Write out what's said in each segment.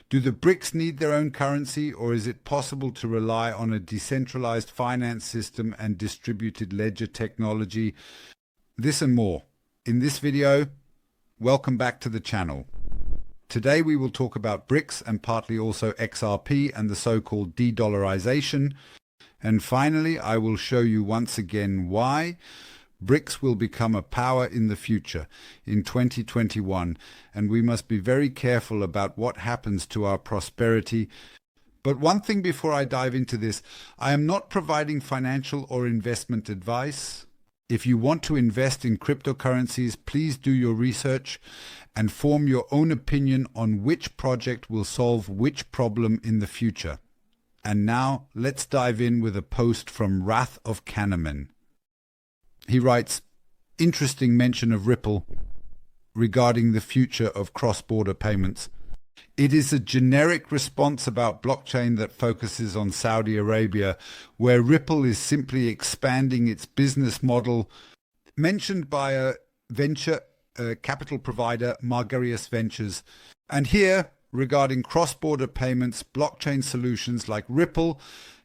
Do the BRICS need their own currency, or is it possible to rely on a decentralized finance system and distributed ledger technology? This and more. In this video, welcome back to the channel. Today we will talk about BRICS and partly also XRP and the so-called de-dollarization. And finally, I will show you once again why BRICS will become a power in the future, in 2021, and we must be very careful about what happens to our prosperity. But one thing before I dive into this, I am not providing financial or investment advice. If you want to invest in cryptocurrencies, please do your research and form your own opinion on which project will solve which problem in the future. And now, let's dive in with a post from Wrath of Kahneman. He writes, interesting mention of Ripple regarding the future of cross-border payments. It is a generic response about blockchain that focuses on Saudi Arabia, where Ripple is simply expanding its business model, mentioned by a venture capital provider, Margarius Ventures. And here, regarding cross-border payments, blockchain solutions like Ripple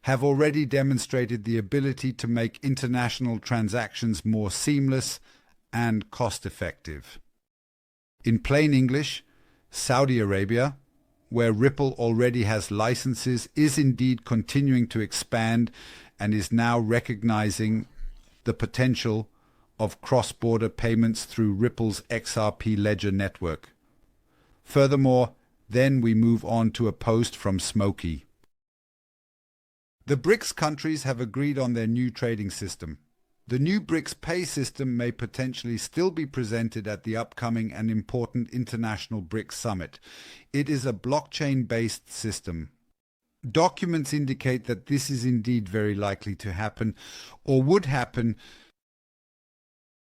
have already demonstrated the ability to make international transactions more seamless and cost-effective. In plain English, Saudi Arabia, where Ripple already has licenses, is indeed continuing to expand and is now recognizing the potential of cross-border payments through Ripple's XRP ledger network. Furthermore, then we move on to a post from Smokey. The BRICS countries have agreed on their new trading system. The new BRICS pay system may potentially still be presented at the upcoming and important International BRICS Summit. It is a blockchain-based system. Documents indicate that this is indeed very likely to happen, or would happen.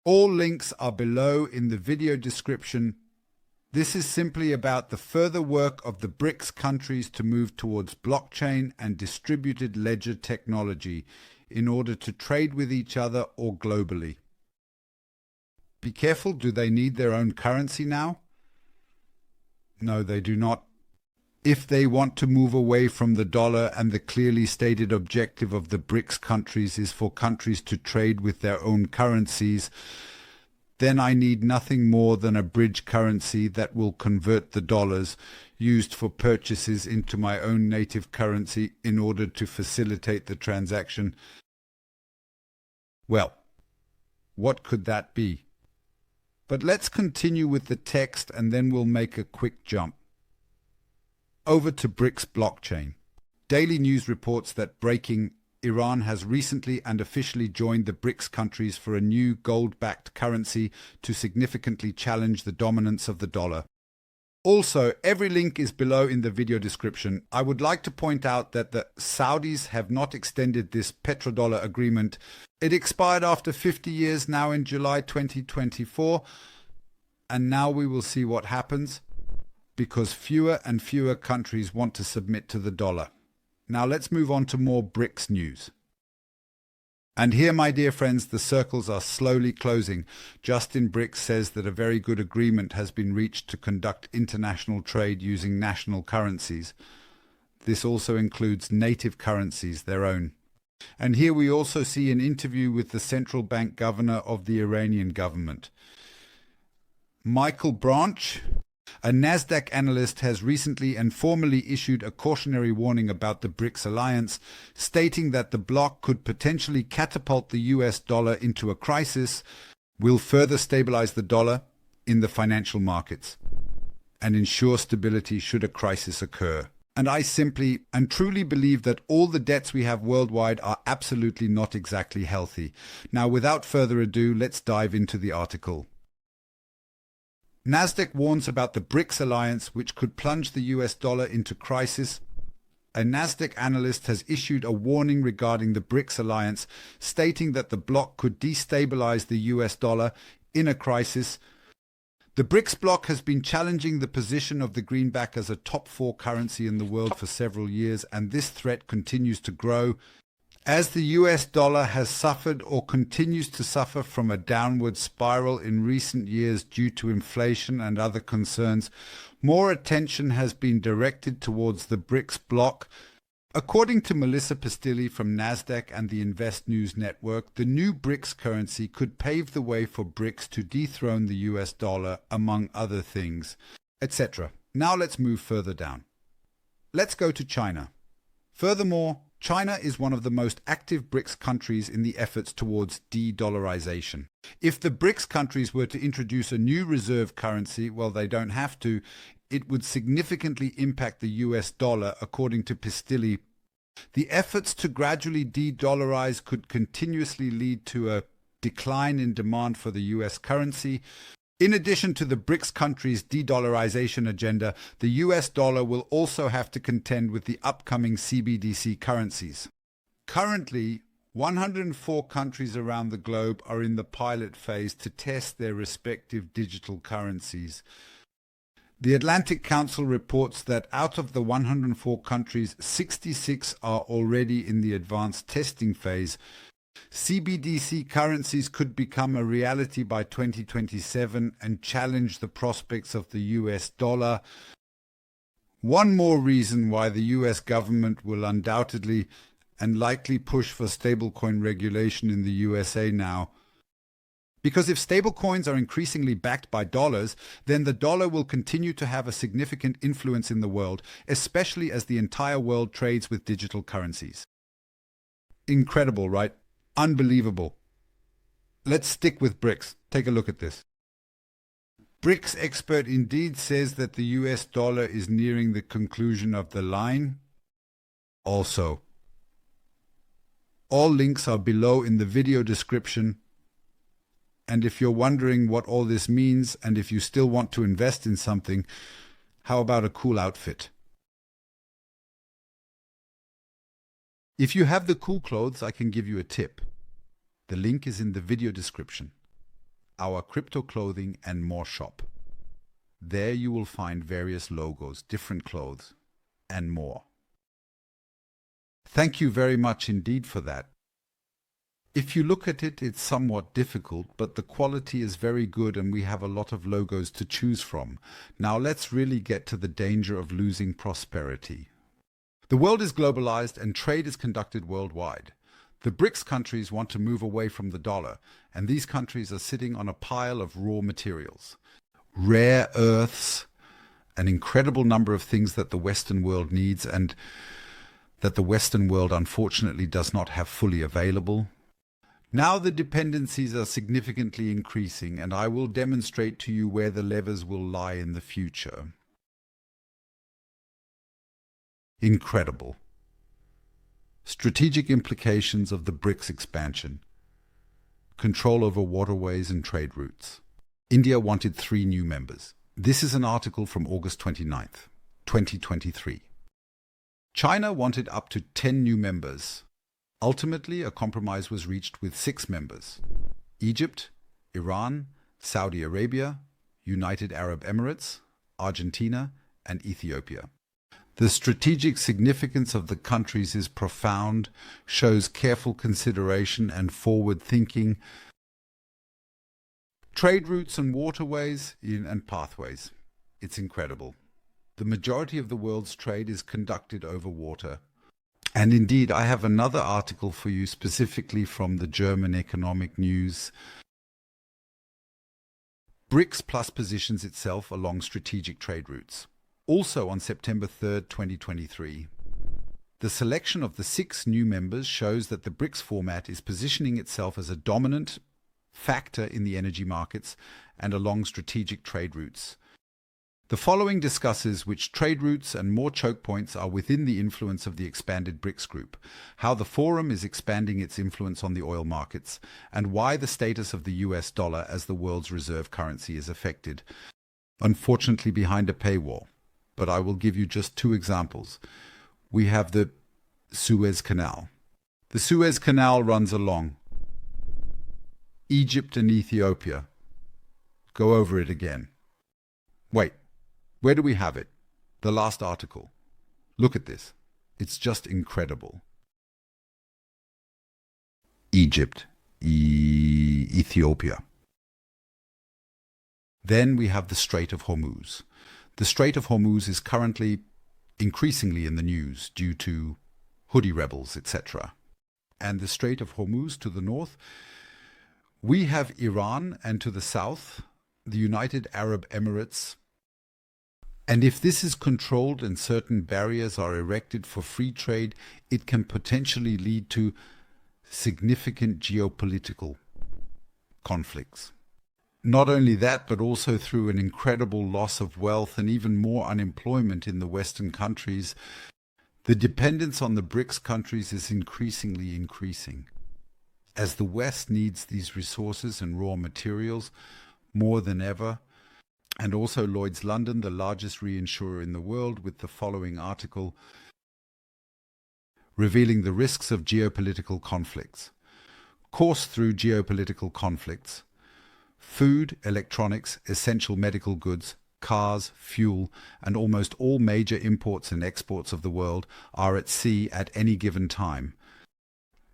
All links are below in the video description. This is simply about the further work of the BRICS countries to move towards blockchain and distributed ledger technology in order to trade with each other or globally. Be careful, do they need their own currency now? No, they do not. If they want to move away from the dollar, and the clearly stated objective of the BRICS countries is for countries to trade with their own currencies, then I need nothing more than a bridge currency that will convert the dollars used for purchases into my own native currency in order to facilitate the transaction. Well, what could that be? But let's continue with the text and then we'll make a quick jump. Over to BRICS blockchain. Daily News reports that breaking Iran has recently and officially joined the BRICS countries for a new gold-backed currency to significantly challenge the dominance of the dollar. Also, every link is below in the video description. I would like to point out that the Saudis have not extended this petrodollar agreement. It expired after 50 years now in July 2024, and now we will see what happens, because fewer and fewer countries want to submit to the dollar. Now let's move on to more BRICS news. And here, my dear friends, the circles are slowly closing. Justin BRICS says that a very good agreement has been reached to conduct international trade using national currencies. This also includes native currencies, their own. And here we also see an interview with the central bank governor of the Iranian government. Michael Branch, a Nasdaq analyst, has recently and formally issued a cautionary warning about the BRICS alliance, stating that the bloc could potentially catapult the US dollar into a crisis, will further stabilize the dollar in the financial markets, and ensure stability should a crisis occur. And I simply and truly believe that all the debts we have worldwide are absolutely not exactly healthy. Now, without further ado, let's dive into the article. Nasdaq warns about the BRICS alliance, which could plunge the US dollar into crisis. A Nasdaq analyst has issued a warning regarding the BRICS alliance, stating that the bloc could destabilize the US dollar in a crisis. The BRICS bloc has been challenging the position of the greenback as a top 4 currency in the world for several years, and this threat continues to grow. As the US dollar has suffered or continues to suffer from a downward spiral in recent years due to inflation and other concerns, more attention has been directed towards the BRICS bloc. According to Melissa Pistilli from Nasdaq and the Invest News Network, the new BRICS currency could pave the way for BRICS to dethrone the US dollar, among other things, etc. Now let's move further down. Let's go to China. Furthermore, China is one of the most active BRICS countries in the efforts towards de-dollarization. If the BRICS countries were to introduce a new reserve currency, well, they don't have to, it would significantly impact the US dollar, according to Pistilli. The efforts to gradually de-dollarize could continuously lead to a decline in demand for the US currency. In addition to the BRICS countries' de-dollarization agenda, the US dollar will also have to contend with the upcoming CBDC currencies. Currently, 104 countries around the globe are in the pilot phase to test their respective digital currencies. The Atlantic Council reports that out of the 104 countries, 66 are already in the advanced testing phase. CBDC currencies could become a reality by 2027 and challenge the prospects of the US dollar. One more reason why the US government will undoubtedly and likely push for stablecoin regulation in the USA now. Because if stablecoins are increasingly backed by dollars, then the dollar will continue to have a significant influence in the world, especially as the entire world trades with digital currencies. Incredible, right? Unbelievable. Let's stick with BRICS. Take a look at this. BRICS expert indeed says that the US dollar is nearing the conclusion of the line. Also, all links are below in the video description. And if you're wondering what all this means and if you still want to invest in something, how about a cool outfit? If you have the cool clothes, I can give you a tip. The link is in the video description. Our CryptoClothing and More shop. There you will find various logos, different clothes, and more. Thank you very much indeed for that. If you look at it, it's somewhat difficult, but the quality is very good and we have a lot of logos to choose from. Now let's really get to the danger of losing prosperity. The world is globalized and trade is conducted worldwide. The BRICS countries want to move away from the dollar, and these countries are sitting on a pile of raw materials, rare earths, an incredible number of things that the Western world needs and that the Western world unfortunately does not have fully available. Now the dependencies are significantly increasing, and I will demonstrate to you where the levers will lie in the future. Incredible. Strategic implications of the BRICS expansion. Control over waterways and trade routes. India wanted 3 new members. This is an article from August 29th, 2023. China wanted up to 10 new members. Ultimately, a compromise was reached with 6 members: Egypt, Iran, Saudi Arabia, United Arab Emirates, Argentina, and Ethiopia. The strategic significance of the countries is profound, shows careful consideration and forward thinking. Trade routes and waterways and pathways. It's incredible. The majority of the world's trade is conducted over water. And indeed, I have another article for you specifically from the German Economic News. BRICS Plus positions itself along strategic trade routes. Also on September 3rd, 2023. The selection of the 6 new members shows that the BRICS format is positioning itself as a dominant factor in the energy markets and along strategic trade routes. The following discusses which trade routes and more choke points are within the influence of the expanded BRICS group, how the forum is expanding its influence on the oil markets, and why the status of the US dollar as the world's reserve currency is affected, unfortunately behind a paywall. But I will give you just 2 examples. We have the Suez Canal. The Suez Canal runs along Egypt and Ethiopia. Go over it again. Wait, where do we have it? The last article. Look at this. It's just incredible. Egypt, Ethiopia. Then we have the Strait of Hormuz. The Strait of Hormuz is currently increasingly in the news due to Houthi rebels, etc. And the Strait of Hormuz to the north, we have Iran, and to the south, the United Arab Emirates. And if this is controlled and certain barriers are erected for free trade, it can potentially lead to significant geopolitical conflicts. Not only that, but also through an incredible loss of wealth and even more unemployment in the Western countries. The dependence on the BRICS countries is increasingly increasing, as the West needs these resources and raw materials more than ever. And also Lloyd's London, the largest reinsurer in the world, with the following article revealing the risks of geopolitical conflicts. Course through geopolitical conflicts. Food, electronics, essential medical goods, cars, fuel, and almost all major imports and exports of the world are at sea at any given time.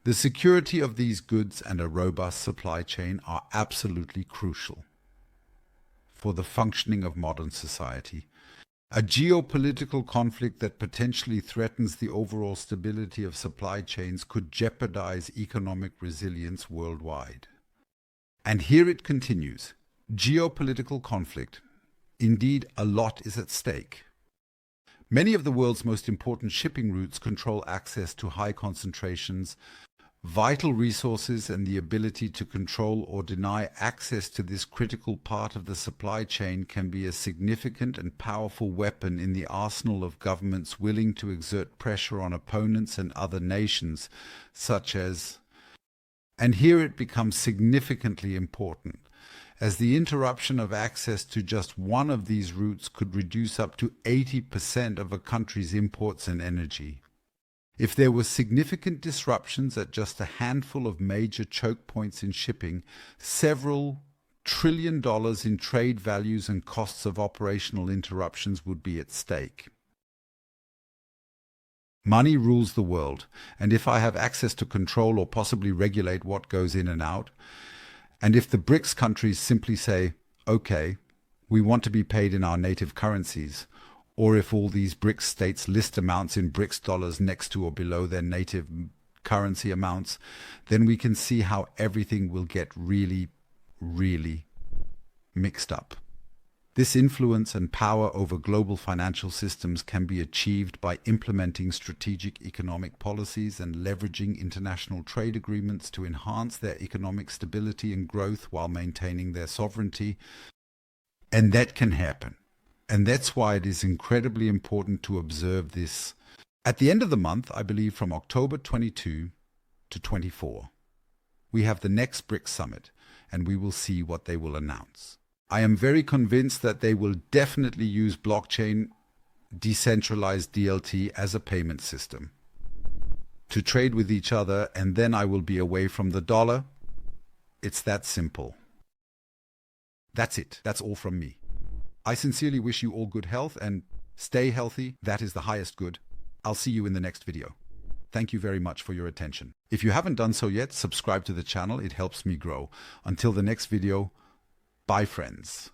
The security of these goods and a robust supply chain are absolutely crucial for the functioning of modern society. A geopolitical conflict that potentially threatens the overall stability of supply chains could jeopardize economic resilience worldwide. And here it continues. Geopolitical conflict. Indeed, a lot is at stake. Many of the world's most important shipping routes control access to high concentrations, vital resources, and the ability to control or deny access to this critical part of the supply chain can be a significant and powerful weapon in the arsenal of governments willing to exert pressure on opponents and other nations, such as... And here it becomes significantly important, as the interruption of access to just one of these routes could reduce up to 80% of a country's imports and energy. If there were significant disruptions at just a handful of major choke points in shipping, several $1 trillion in trade values and costs of operational interruptions would be at stake. Money rules the world, and if I have access to control or possibly regulate what goes in and out, and if the BRICS countries simply say, okay, we want to be paid in our native currencies, or if all these BRICS states list amounts in BRICS dollars next to or below their native currency amounts, then we can see how everything will get really, really mixed up. This influence and power over global financial systems can be achieved by implementing strategic economic policies and leveraging international trade agreements to enhance their economic stability and growth while maintaining their sovereignty. And that can happen. And that's why it is incredibly important to observe this. At the end of the month, I believe from October 22 to 24, we have the next BRICS summit, and we will see what they will announce. I am very convinced that they will definitely use blockchain decentralized DLT as a payment system to trade with each other, and then I will be away from the dollar. It's that simple. That's it. That's all from me. I sincerely wish you all good health and stay healthy. That is the highest good. I'll see you in the next video. Thank you very much for your attention. If you haven't done so yet, subscribe to the channel. It helps me grow. Until the next video, bye friends.